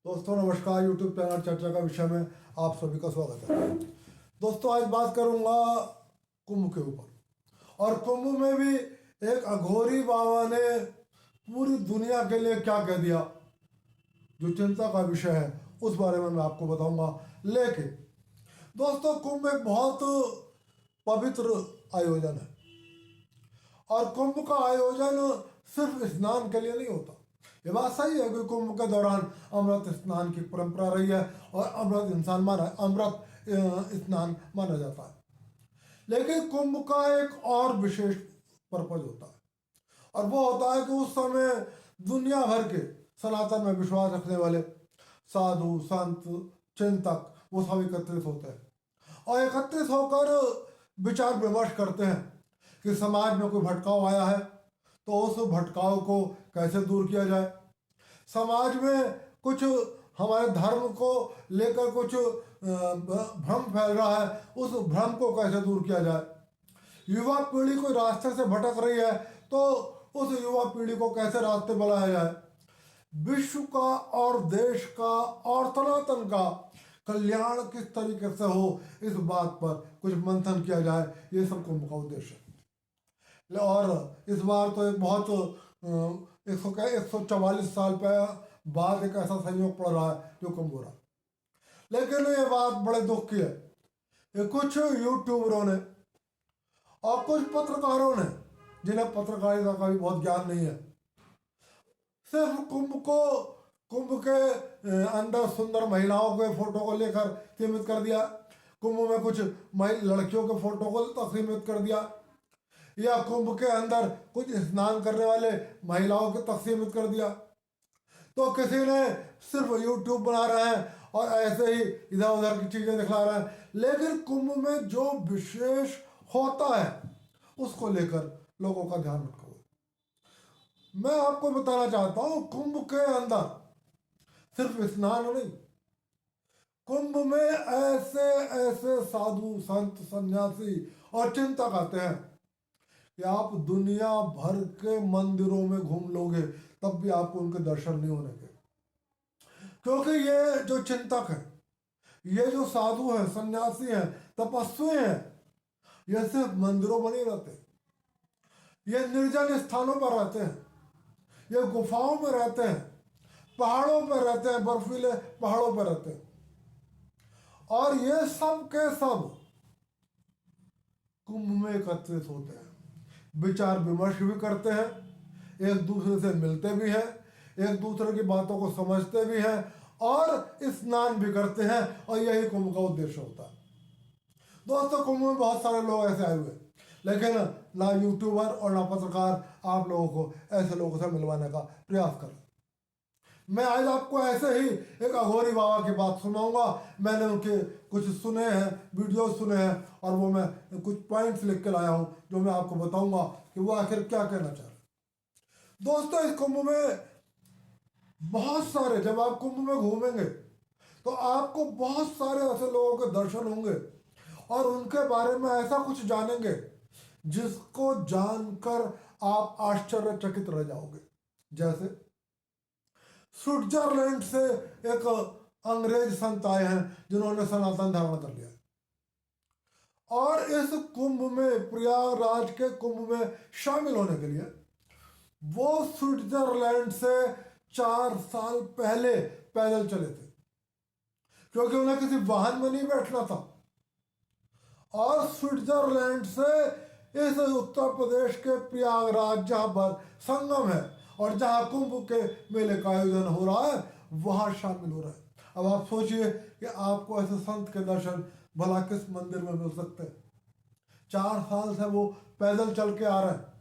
दोस्तों नमस्कार। YouTube channel चर्चा का विषय में आप सभी का स्वागत है। दोस्तों आज बात करूंगा कुंभ के ऊपर, और कुंभ में भी एक अघोरी बाबा ने पूरी दुनिया के लिए क्या कह दिया, जो चिंता का विषय है उस बारे में मैं आपको बताऊंगा। लेकिन दोस्तों कुंभ एक बहुत पवित्र आयोजन है, और कुंभ का आयोजन सिर्फ स्नान के लिए नहीं होता। ये बात सही है कि कुंभ के दौरान अमृत स्नान की परंपरा रही है और अमृत स्नान माना जाता है। लेकिन कुंभ का एक और विशेष पर्पज होता है, और वो होता है कि उस समय दुनिया भर के सनातन में विश्वास रखने वाले साधु संत चिंतक वो सब एकत्रित होते हैं, और एकत्रित होकर विचार विमर्श करते हैं कि समाज में कोई भटकाव आया है तो उस भटकाव को कैसे दूर किया जाए। समाज में कुछ हमारे धर्म को लेकर कुछ भ्रम फैल रहा है, उस भ्रम को कैसे दूर किया जाए। युवा पीढ़ी कोई रास्ते से भटक रही है तो उस युवा पीढ़ी को कैसे रास्ते पर लाया जाए। विश्व का और देश का और सनातन का कल्याण किस तरीके से हो, इस बात पर कुछ मंथन किया जाए, ये सब कुंभ का उद्देश्य है। और इस बार तो एक बहुत 144 साल बाद एक ऐसा संयोग पड़ रहा है जो कुंभ हो रहा है। लेकिन ये बात बड़े दुख की है कि कुछ यूट्यूबरों ने और कुछ पत्रकारों ने, जिन्हें पत्रकारिता का भी बहुत ज्ञान नहीं है, सिर्फ कुंभ के अंदर सुंदर महिलाओं के फोटो को लेकर सीमित कर दिया, कुंभ में कुछ लड़कियों के फोटो को तक सीमित कर दिया, या कुंभ के अंदर कुछ स्नान करने वाले महिलाओं को तक सीमित कर दिया। तो किसी ने सिर्फ यूट्यूब बना रहे हैं और ऐसे ही इधर उधर की चीजें दिखला रहे हैं, लेकिन कुंभ में जो विशेष होता है उसको लेकर लोगों का ध्यान रखा हुआ। मैं आपको बताना चाहता हूं, कुंभ के अंदर सिर्फ स्नान नहीं, कुंभ में ऐसे ऐसे साधु संत सन्यासी और चिंतक आते हैं कि आप दुनिया भर के मंदिरों में घूम लोगे तब भी आपको उनके दर्शन नहीं होने के। क्योंकि ये जो चिंतक है, ये जो साधु हैं, सन्यासी हैं, तपस्वी हैं, ये सिर्फ मंदिरों में नहीं रहते, ये निर्जन स्थानों पर रहते हैं, ये गुफाओं में रहते हैं, पहाड़ों पर रहते हैं, बर्फीले पहाड़ों पर रहते हैं, और ये सब के सब कुंभ में एकत्रित होते हैं, विचार विमर्श भी करते हैं, एक दूसरे से मिलते भी हैं, एक दूसरे की बातों को समझते भी हैं, और स्नान भी करते हैं, और यही कुंभ का उद्देश्य होता है। दोस्तों कुंभ में बहुत सारे लोग ऐसे आए हुए, लेकिन ना यूट्यूबर और ना पत्रकार आप लोगों को ऐसे लोगों से मिलवाने का प्रयास करें। मैं आज आपको ऐसे ही एक अघोरी बाबा की बात सुनाऊंगा। मैंने उनके कुछ सुने हैं, वीडियो सुने हैं, और वो मैं कुछ पॉइंट्स लिख के लाया हूं जो मैं आपको बताऊंगा कि वो आखिर क्या कहना चाह रहे। दोस्तों इस कुंभ में बहुत सारे, जब आप कुंभ में घूमेंगे तो आपको बहुत सारे ऐसे लोगों के दर्शन होंगे, और उनके बारे में ऐसा कुछ जानेंगे जिसको जानकर आप आश्चर्यचकित रह जाओगे। जैसे स्विट्जरलैंड से एक अंग्रेज संत आए हैं जिन्होंने सनातन धारण कर लिया, और इस कुंभ में, प्रयागराज के कुंभ में शामिल होने के लिए वो स्विट्जरलैंड से 4 साल पहले पैदल चले थे, क्योंकि उन्हें किसी वाहन में नहीं बैठना था। और स्विट्जरलैंड से इस उत्तर प्रदेश के प्रयागराज, जहां पर संगम है और जहां कुंभ के मेले का आयोजन हो रहा है, वहां शामिल हो रहा है। अब आप सोचिए कि आपको ऐसे संत के दर्शन भला किस मंदिर में मिल सकते हैं। 4 साल से वो पैदल चल के आ रहे हैं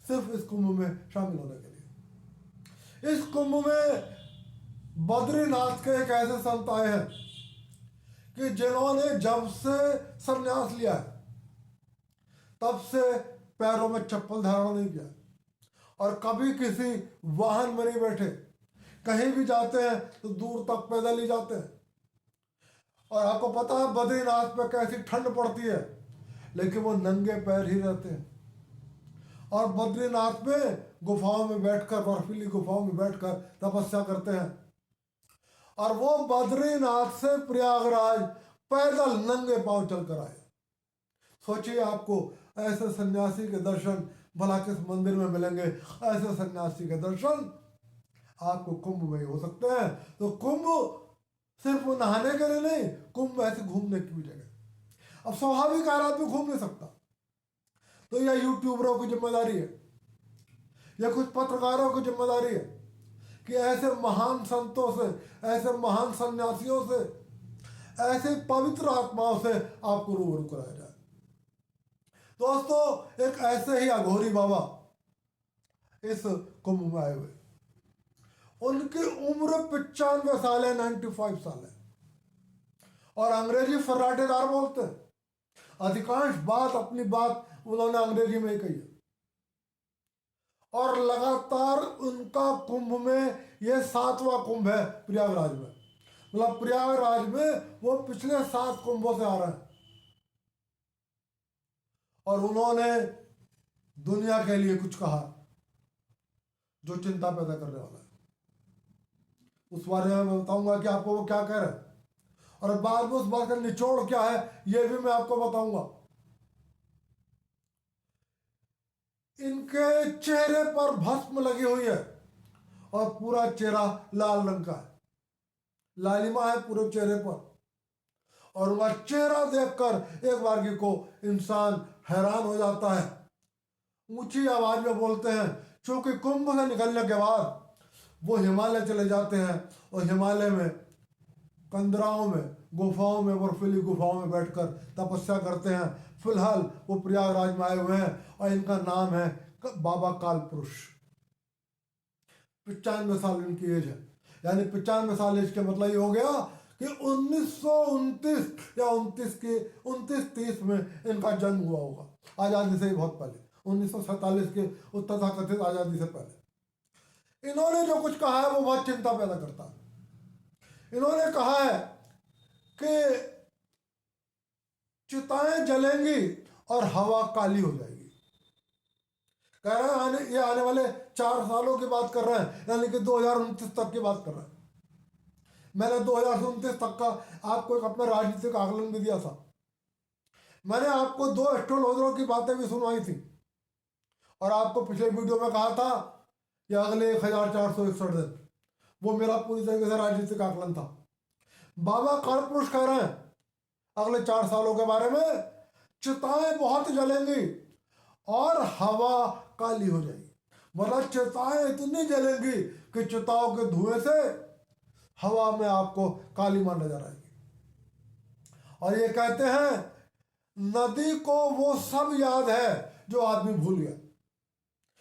सिर्फ इस कुंभ में शामिल होने के लिए। इस कुंभ में बद्रीनाथ के एक ऐसे संत आए हैं कि जिन्होंने जब से संन्यास लिया है तब से पैरों में चप्पल धारण नहीं किया, और कभी किसी वाहन में नहीं बैठे, कहीं भी जाते हैं तो दूर तक पैदल ही जाते हैं। और आपको पता है बद्रीनाथ पे कैसी ठंड पड़ती है, लेकिन वो नंगे पैर ही रहते हैं, और बद्रीनाथ में गुफाओं में बैठकर, बर्फीली गुफाओं में बैठकर तपस्या करते हैं। और वो बद्रीनाथ से प्रयागराज पैदल नंगे पांव चल कर आए। सोचिए आपको ऐसे सन्यासी के दर्शन भला किस मंदिर में मिलेंगे? ऐसे सन्यासी के दर्शन आपको कुंभ में ही हो सकते हैं। तो कुंभ सिर्फ नहाने के लिए नहीं, कुंभ ऐसे घूमने की भी जगह। अब स्वाभाविक आदमी घूम नहीं सकता, तो यह यूट्यूबरों की जिम्मेदारी है, यह कुछ पत्रकारों की जिम्मेदारी है कि ऐसे महान संतों से, ऐसे महान सन्यासियों से, ऐसे पवित्र आत्माओं से आपको रूबरू कराया जाए। दोस्तों, एक ऐसे ही अघोरी बाबा इस कुंभ में आए हुए। उनकी उम्र 95 साल है, 95 साल है, और अंग्रेजी फर्राटेदार बोलते हैं। अधिकांश बात, अपनी बात उन्होंने अंग्रेजी में ही कही है। और लगातार उनका कुंभ में यह 7वां कुंभ है प्रयागराज में। मतलब प्रयागराज में वो पिछले 7 कुंभों से आ रहे हैं, और उन्होंने दुनिया के लिए कुछ कहा जो चिंता पैदा करने वाला है। उस बारे में मैं बताऊंगा कि आपको वो क्या कह रहे हैं, और बाद में उस बात का निचोड़ क्या है ये भी मैं आपको बताऊंगा। इनके चेहरे पर भस्म लगी हुई है और पूरा चेहरा लाल रंग का है, लालिमा है पूरे चेहरे पर। और वह चेहरा देखकर एक बार को इंसान हैरान हो जाता है। ऊंची आवाज में बोलते हैं, क्योंकि कुंभ से निकलने के बाद वो हिमालय चले जाते हैं, और हिमालय में कंदराओं में, गुफाओं में, बर्फीली गुफाओं में बैठकर तपस्या करते हैं। फिलहाल वो प्रयागराज में आए हुए हैं, और इनका नाम है बाबा काल पुरुष। 95 साल इनकी एज है, यानी 95 साल एज के मतलब ये हो गया कि 1929 या 2930 में इनका जन्म हुआ होगा, आज़ादी से ही बहुत पहले, 1947 के उत्तर तथाकथित आज़ादी से पहले। इन्होंने जो कुछ कहा है वो बहुत चिंता पैदा करता है। इन्होंने कहा है कि चिताएं जलेंगी और हवा काली हो जाएगी। कह रहे हैं ये आने वाले 4 सालों की बात कर रहे हैं, यानी कि 2029 तक की बात कर रहे हैं। मैंने 2029 तक का आपको एक अपना राजनीतिक आकलन भी दिया था। मैंने आपको 2 एस्ट्रोलॉजरों की बातें भी सुनवाई थी, और आपको पिछले वीडियो में कहा था कि अगले 1461 दिन, वो मेरा पूरी तरीके से राजनीतिक आकलन था। बाबा काल पुरुष कह रहे हैं अगले 4 सालों के बारे में, चिताएं बहुत जलेंगी और हवा काली हो जाएगी। मतलब चिताएं इतनी जलेंगी कि चिताओं के धुएं से हवा में आपको काली मां नजर आएगी। और ये कहते हैं नदी को वो सब याद है जो आदमी भूल गया।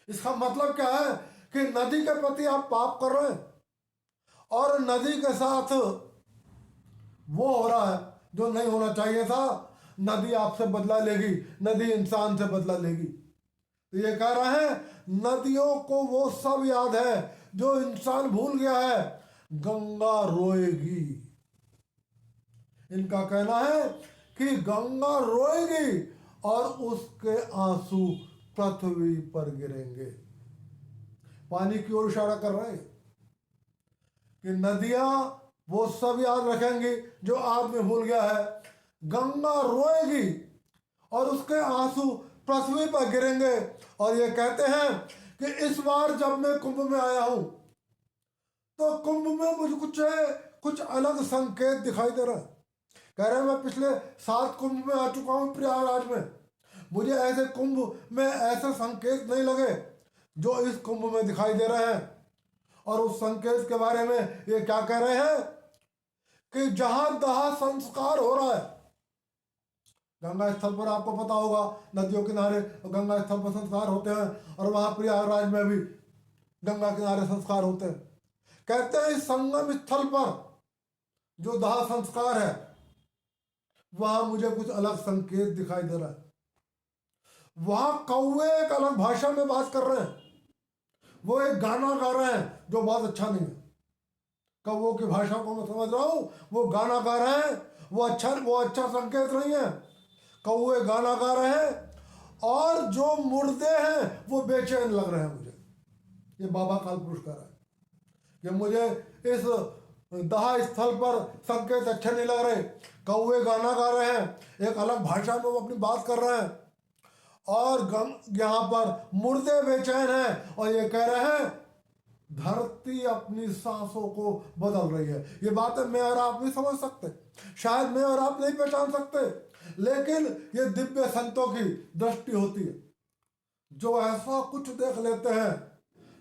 इसका मतलब क्या है कि नदी के प्रति आप पाप कर रहे हैं, और नदी के साथ वो हो रहा है जो नहीं होना चाहिए था। नदी आपसे बदला लेगी, नदी इंसान से बदला लेगी। तो ये कह रहे हैं नदियों को वो सब याद है जो इंसान भूल गया है, गंगा रोएगी। इनका कहना है कि गंगा रोएगी और उसके आंसू पृथ्वी पर गिरेंगे। पानी की ओर इशारा कर रहे हैं कि नदियां वो सब याद रखेंगी जो आदमी भूल गया है। गंगा रोएगी और उसके आंसू पृथ्वी पर गिरेंगे। और ये कहते हैं कि इस बार जब मैं कुंभ में आया हूं तो कुंभ में मुझे कुछ अलग संकेत दिखाई दे रहा है। कह रहे हैं मैं पिछले 7 कुंभ में आ चुका हूं प्रयागराज में, मुझे ऐसे कुंभ में ऐसे संकेत नहीं लगे जो इस कुंभ में दिखाई दे रहे हैं। और उस संकेत के बारे में ये क्या कह रहे हैं कि जहां दाह संस्कार हो रहा है, गंगा स्थल पर आपको पता होगा नदियों किनारे गंगा स्थल पर संस्कार होते हैं, और वहां प्रयागराज में भी गंगा किनारे संस्कार होते हैं। कहते हैं इस संगम स्थल पर जो दाह संस्कार है वहां मुझे कुछ अलग संकेत दिखाई दे रहा है। वहां कौवे एक अलग भाषा में बात कर रहे हैं, वो एक गाना गा रहे हैं जो बहुत अच्छा नहीं है। कौवों की भाषा को मैं समझ रहा हूं, वो गाना गा रहे हैं, वो अच्छा संकेत नहीं है। कौवे गाना गा रहे हैं, और जो मुर्दे हैं वो बेचैन लग रहे हैं मुझे। ये बाबा काल पुरुष कह रहा है कि मुझे इस दहा स्थल पर संकेत अच्छे नहीं लग रहे, कौवे गाना गा रहे हैं, एक अलग भाषा में वो अपनी बात कर रहे हैं, और यहाँ पर मुर्दे बेचैन हैं और ये कह रहे हैं धरती अपनी सांसों को बदल रही है। ये बातें मैं और आप नहीं समझ सकते, शायद मैं और आप नहीं पहचान सकते, लेकिन ये दिव्य संतों की दृष्टि होती है जो ऐसा कुछ देख लेते हैं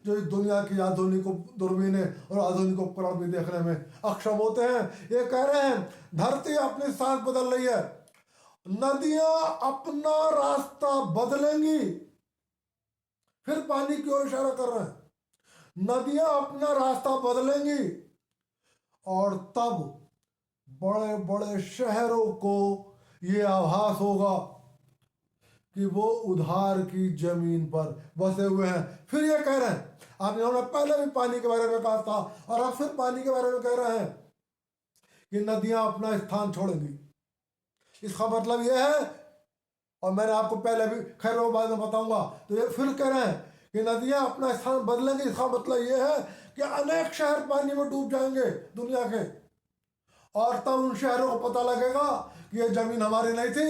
जो इस दुनिया की आधुनिक दूरबीनें और आधुनिक उपकरण भी देखने में अक्षम होते हैं। ये कह रहे हैं धरती अपनी सांस बदल रही है, नदियां अपना रास्ता बदलेंगी। फिर पानी की ओर इशारा कर रहे हैं, नदियां अपना रास्ता बदलेंगी और तब बड़े बड़े शहरों को ये आभास होगा कि वो उधार की जमीन पर बसे हुए हैं। फिर ये कह रहे हैं, आपने उन्होंने पहले भी पानी के बारे में कहा था और अब फिर पानी के बारे में कह रहे हैं कि नदियां अपना स्थान छोड़ेंगी। इसका मतलब यह है, और मैंने आपको पहले भी खैर वो बाद में बताऊंगा, तो ये फिर कह रहे हैं कि नदियां अपना स्थान बदलेंगी। इसका मतलब यह है कि अनेक शहर पानी में डूब जाएंगे दुनिया के, और तब उन शहरों को पता लगेगा कि ये जमीन हमारी नहीं थी,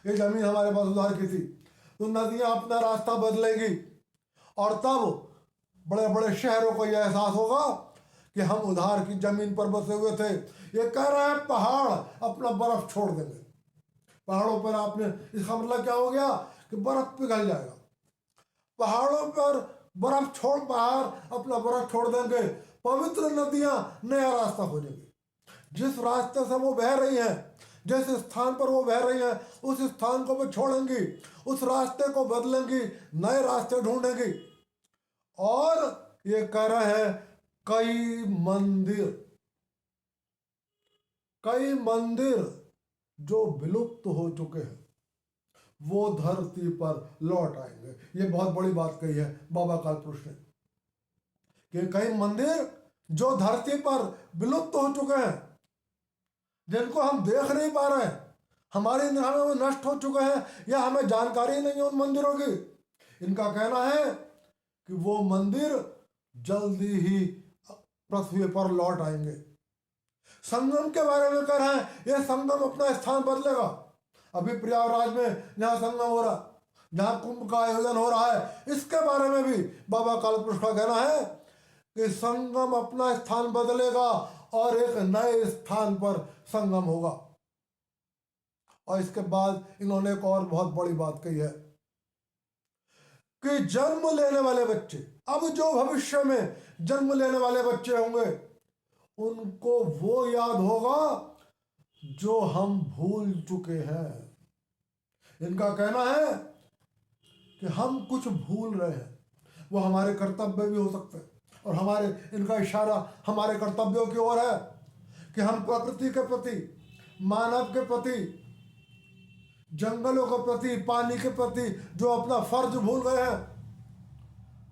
ये जमीन हमारे पास उधार की थी। तो नदियां अपना रास्ता बदलेंगी और तब बड़े बड़े शहरों को यह एहसास होगा कि हम उधार की जमीन पर बसे हुए थे। ये कह रहे हैं पहाड़ अपना बर्फ छोड़ देंगे। पहाड़ों पर आपने, इसका मतलब क्या हो गया कि बर्फ पिघल जाएगा। पहाड़ों पर बर्फ छोड़, पहाड़ अपना बर्फ छोड़ देंगे, पवित्र नदियां नया रास्ता खोजेंगी। जिस रास्ते से वो बह रही हैं, जिस स्थान पर वो बह रही हैं, उस स्थान को वो छोड़ेंगी, उस रास्ते को बदलेंगी, नए रास्ते ढूंढेंगी। और ये कह रहे हैं कई मंदिर जो विलुप्त हो चुके हैं वो धरती पर लौट आएंगे। ये बहुत बड़ी बात कही है बाबा काल पुरुष ने कि कई मंदिर जो धरती पर विलुप्त हो चुके हैं, जिनको हम देख नहीं पा रहे हैं, हमारी निगाहों में नष्ट हो चुके हैं, या हमें जानकारी नहीं है उन मंदिरों की। इनका कहना है कि वो मंदिर जल्दी ही पृथ्वी पर लौट आएंगे। संगम के बारे में कह रहे हैं, यह संगम अपना स्थान बदलेगा। अभी प्रयागराज में जहाँ संगम हो रहा, जहाँ कुंभ का आयोजन हो रहा है, इसके बारे में भी बाबा काल पुरुष का कहना है कि संगम अपना स्थान बदलेगा और एक नए स्थान पर संगम होगा। और इसके बाद इन्होंने एक और बहुत बड़ी बात कही है कि जन्म लेने वाले बच्चे, अब जो भविष्य में जन्म लेने वाले बच्चे होंगे, उनको वो याद होगा जो हम भूल चुके हैं। इनका कहना है कि हम कुछ भूल रहे हैं, वो हमारे कर्तव्य भी हो सकते हैं, और इनका इशारा हमारे कर्तव्यों की ओर है कि हम प्रकृति के प्रति, मानव के प्रति, जंगलों के प्रति, पानी के प्रति जो अपना फर्ज भूल गए हैं।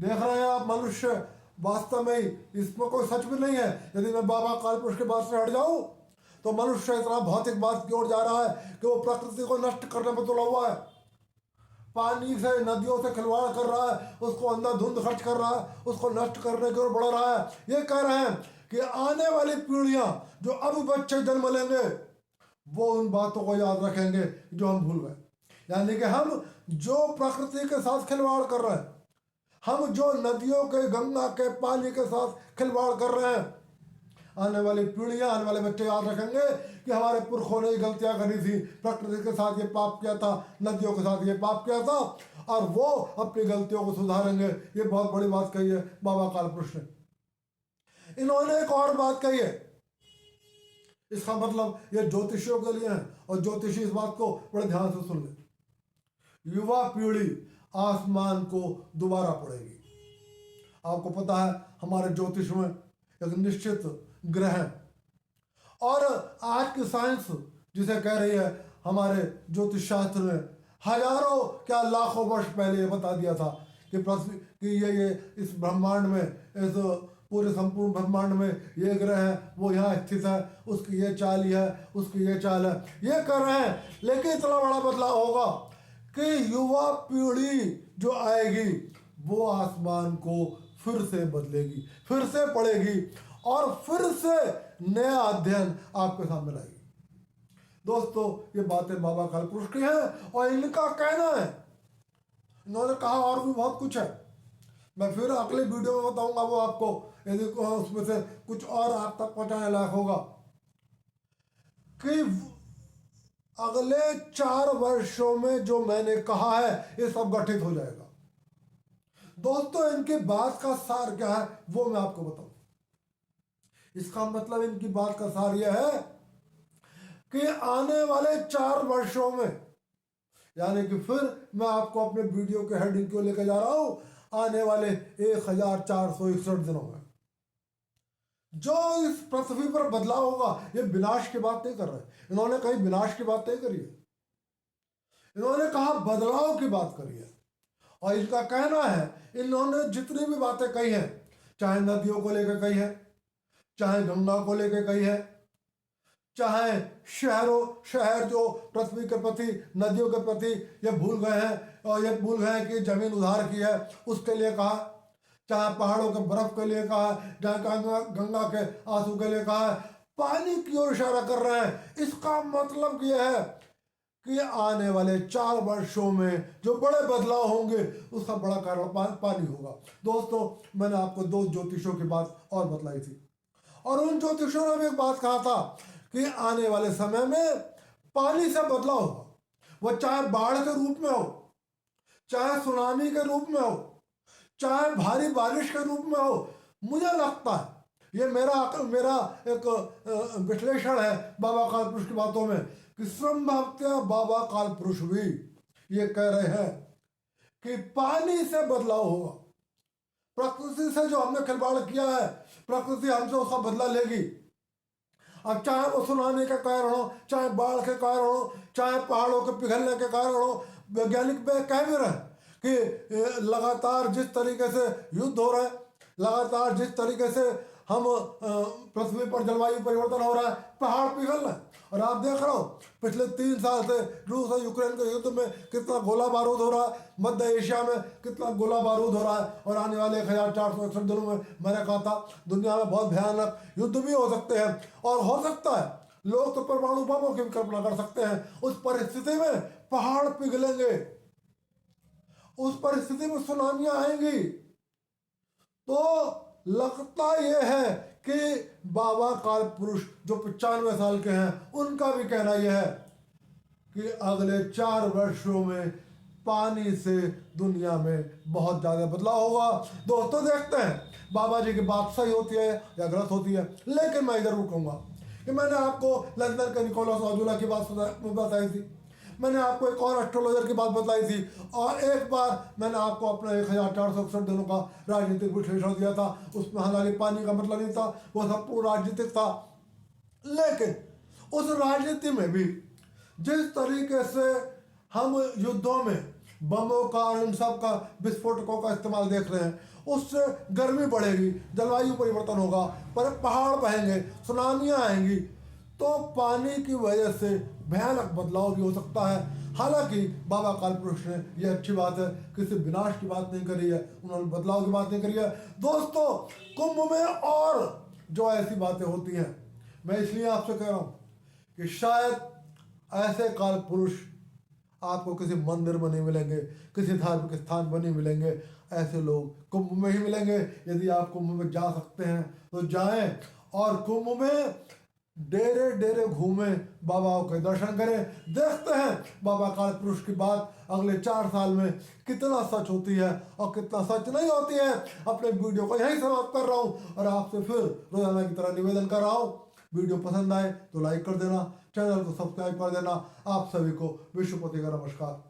देख रहे हैं आप, मनुष्य वास्तव में इसमें कोई सच भी नहीं है। यदि मैं बाबा काल पुरुष के बात से हट जाऊं तो मनुष्य इतना भौतिक बात की ओर जा रहा है कि वो प्रकृति को नष्ट करने पर तुला हुआ है, पानी से, नदियों से खिलवाड़ कर रहा है, उसको अंधाधुंध खर्च कर रहा है, उसको नष्ट करने की ओर बढ़ रहा है। ये कह रहे हैं कि आने वाली पीढ़ियां जो अब बच्चे जन्म लेंगे वो उन बातों को याद रखेंगे जो हम भूल गए। यानी कि हम जो प्रकृति के साथ खिलवाड़ कर रहे हैं, हम जो नदियों के, गंगा के पानी के साथ खिलवाड़ कर रहे हैं, आने वाली पीढ़ियां, आने वाले बच्चे याद रखेंगे कि हमारे पुरखों ने गलतियां करी थी, प्रकृति के साथ ये पाप किया था, नदियों के साथ ये पाप किया था, और वो अपनी गलतियों को सुधारेंगे। ये बहुत बड़ी बात कही है बाबा काल पुरुष ने। इन्होंने एक और बात कही है, इसका मतलब ये ज्योतिषियों के लिए है, और ज्योतिषी इस बात को बड़े ध्यान से सुन ले। युवा पीढ़ी आसमान को दोबारा पढ़ेगी। आपको पता है हमारे ज्योतिष में एक निश्चित ग्रह है, और आज की साइंस जिसे कह रही है, हमारे ज्योतिष शास्त्र में हजारों क्या लाखों वर्ष पहले ये बता दिया था कि पृथ्वी कि ये इस ब्रह्मांड में, इस पूरे संपूर्ण ब्रह्मांड में ये ग्रह है, वो यहाँ स्थित है, उसकी ये चाल है, उसकी ये चाल है, ये कर रहे हैं। लेकिन इतना बड़ा बदलाव होगा कि युवा पीढ़ी जो आएगी वो आसमान को फिर से बदलेगी, फिर से पढ़ेगी, और फिर से नया अध्ययन आपके सामने लाएगी। दोस्तों, ये बातें बाबा काल पुरुष की हैं और इनका कहना है। इन्होंने कहा और भी बहुत कुछ है, मैं फिर अगले वीडियो में बताऊंगा वो आपको, यदि उसमें से कुछ और आप तक पहुंचाने लायक होगा, कि अगले 4 वर्षों में जो मैंने कहा है ये सब गठित हो जाएगा। दोस्तों, इनकी बात का सार क्या है वो मैं आपको बताऊं। इसका मतलब इनकी बात का सार यह है कि आने वाले 4 वर्षों में, यानी कि फिर मैं आपको अपने वीडियो के हेडिंग क्यों लेकर जा रहा हूं, आने वाले 1461 दिनों में जो इस पृथ्वी पर बदलाव होगा, ये विनाश की बात नहीं कर रहे। इन्होंने कहीं विनाश की बात नहीं करी है, इन्होंने कहा बदलाव की बात करी है। और इनका कहना है, इन्होंने जितनी भी बातें कही हैं, चाहे नदियों को लेकर कही है, चाहे गंगा को लेकर कही है, चाहे शहर जो पृथ्वी के प्रति, नदियों के प्रति ये भूल गए हैं और ये भूल गए हैं कि जमीन उधार की है, उसके लिए कहा, चाहे पहाड़ों के बर्फ के लिए कहा, चाहे गंगा के आंसू के लिए कहा, पानी की ओर इशारा कर रहे हैं। इसका मतलब यह है कि आने वाले 4 वर्षों में जो बड़े बदलाव होंगे उसका बड़ा कारण पानी होगा। दोस्तों, मैंने आपको 2 ज्योतिषों की बात और बतलाई थी, और उन ज्योतिषों ने भी एक बात कहा था कि आने वाले समय में पानी से बदलाव होगा, वह चाहे बाढ़ के रूप में हो, चाहे सुनामी के रूप में हो, चाहे भारी बारिश के रूप में हो। मुझे लगता है, ये मेरा एक विश्लेषण है बाबा काल पुरुष की बातों में, कि संभवतः बाबा काल पुरुष भी ये कह रहे हैं कि पानी से बदलाव होगा। प्रकृति से जो हमने खिलवाड़ किया है, प्रकृति हमसे उसका बदला लेगी। अब चाहे वो सुनामी के कारण हो, चाहे बाढ़ के कारण हो, चाहे पहाड़ों के पिघलने के कारण हो, वैज्ञानिक कह भी रहे कि लगातार जिस तरीके से युद्ध हो रहा है, लगातार जिस तरीके से हम पृथ्वी पर जलवायु परिवर्तन हो रहा है, पहाड़ पिघल रहे हैं। और आप देख रहे हो पिछले 3 साल से रूस और यूक्रेन के युद्ध में कितना गोला बारूद हो रहा है, मध्य एशिया में कितना गोला बारूद हो रहा है। और आने वाले 1461 दिनों में मैंने कहा था, दुनिया में बहुत भयानक युद्ध भी हो सकते हैं, और हो सकता है लोग तो परमाणु बमों की कल्पना कर सकते हैं। उस परिस्थिति में पहाड़ पिघलेंगे, उस परिस्थिति में सुनामियां आएंगी। तो लगता यह है कि बाबा काल पुरुष जो 95 साल के हैं, उनका भी कहना यह है कि अगले 4 वर्षों में पानी से दुनिया में बहुत ज़्यादा बदलाव होगा। दोस्तों, देखते हैं बाबा जी की बात सही होती है या गलत होती है। लेकिन मैं इधर रुकूंगा कि मैंने आपको लंदन के निकोलस ऑजुला की बात बताई थी, मैंने आपको एक और एस्ट्रोलॉजर की बात बताई थी, और एक बार मैंने आपको अपना 1461 दिनों का राजनीतिक विश्लेषण दिया था। उसमें हालांकि पानी का मतलब नहीं था, वो सब पूरा राजनीतिक था। लेकिन उस राजनीति में भी जिस तरीके से हम युद्धों में बमों का और इन सब का विस्फोटकों का इस्तेमाल देख रहे हैं, उससे गर्मी बढ़ेगी, जलवायु परिवर्तन होगा, पर पहाड़ बहेंगे, सुनामियाँ आएंगी, तो पानी की वजह से भयानक बदलाव भी हो सकता है। हालांकि बाबा काल पुरुष ने यह अच्छी बात है, किसी विनाश की बात नहीं करी है, उन्होंने बदलाव की बात नहीं करी है। दोस्तों, कुंभ में और जो ऐसी बातें होती हैं, मैं इसलिए आपसे कह रहा हूँ कि शायद ऐसे काल पुरुष आपको किसी मंदिर में नहीं मिलेंगे, किसी धार्मिक स्थान में नहीं मिलेंगे, ऐसे लोग कुंभ में ही मिलेंगे। यदि आप कुंभ में जा सकते हैं तो जाएं, और कुंभ में डेरे डेरे घूमें, बाबाओं के दर्शन करें। देखते हैं बाबा काल पुरुष की बात अगले 4 साल में कितना सच होती है और कितना सच नहीं होती है। अपने वीडियो को यहीं समाप्त कर रहा हूँ और आपसे फिर रोजाना की तरह निवेदन कर रहा हूँ, वीडियो पसंद आए तो लाइक कर देना, चैनल को सब्सक्राइब कर देना। आप सभी को विश्वपति का नमस्कार।